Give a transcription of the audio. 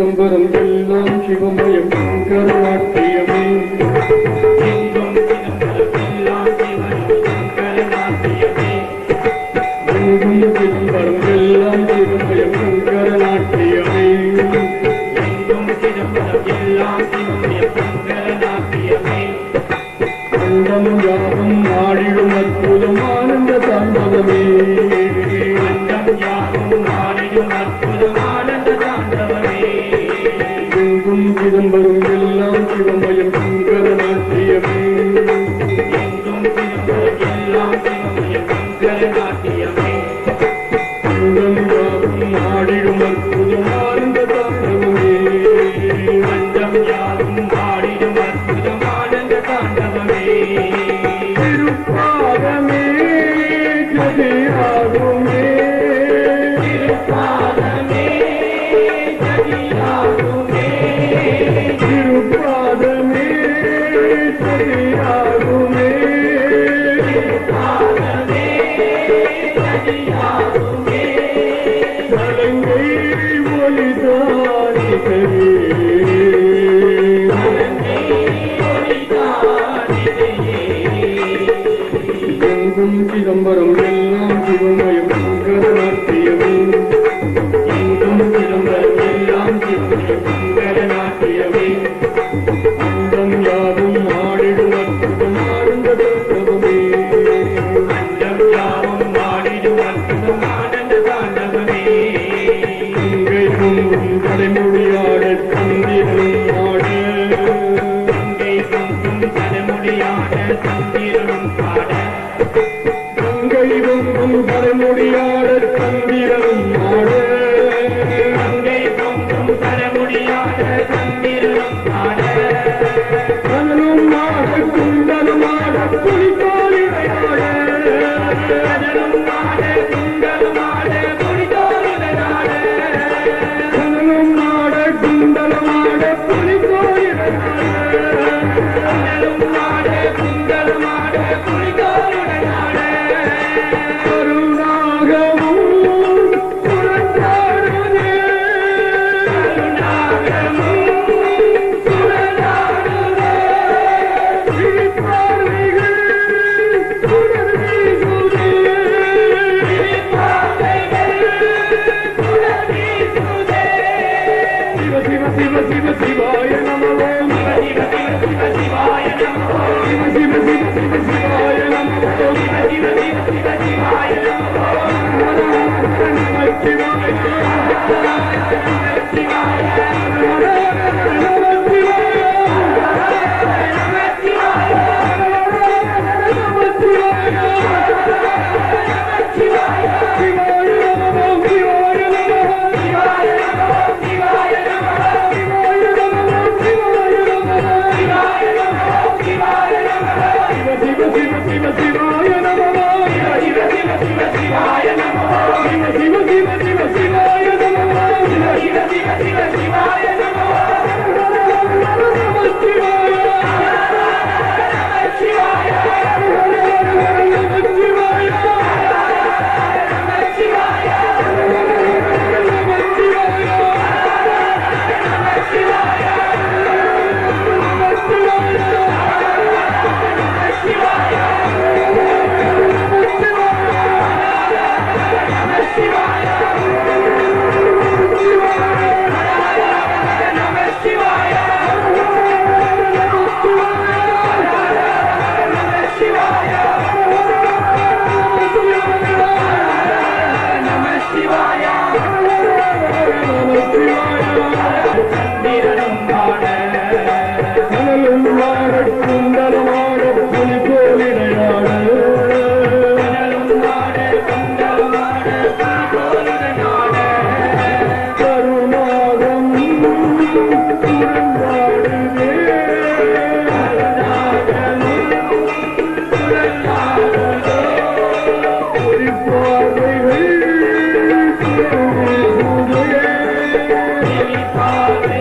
சிதம்பரம் எல்லாம் சிவமயம் கருணாத்தியமே எங்கும் சிதம்பரம் எல்லாம் சிவமயம் கருணாத்தியமே அண்டம் யாவும் ஆடிடும் அற்புதம் ஆனந்த தாண்டவமே எங்கும் சிதம்பரம் எல்லாம் சிவமயம் கருணாத்தியமே அண்டம் யாவும் ஆடிடும் அற்புதம் ஆனந்த தாண்டவமே திருப்பாதமே ஜதியாகுமே திருப்பாதமே ஜதியாகுமே கலங்கை ஒளிதானிகவே எங்கும் சிதம்பரம் எல்லாம் சிவமயம் கருணாத்தியமே எங்கும் சிதம்பரம் எல்லாம் சிவமயம் கருணாத்தியமே அண்டம் யாவும் ஆடிடும் அற்புதம் ஆனந்த தாண்டவமே கங்கை பொங்கும் தலைமுடியாட தந்திரனும் ஆட கங்கை பொங்கும் தலைமுடியாட தந்திரனும் ஆட கனலும் ஆட குண்டலும் ஆட புலித்தோலிடையாட கனலும் ஆட குண்டலும் ஆட புலித்தோலிடையாட கருணாகமும் புறத்தாடுதே பார்வைகள் புலர் வீசுதே சிவ சிவ சிவ சிவ சிவாய நமோ சிவ சிவ சிவாய Hare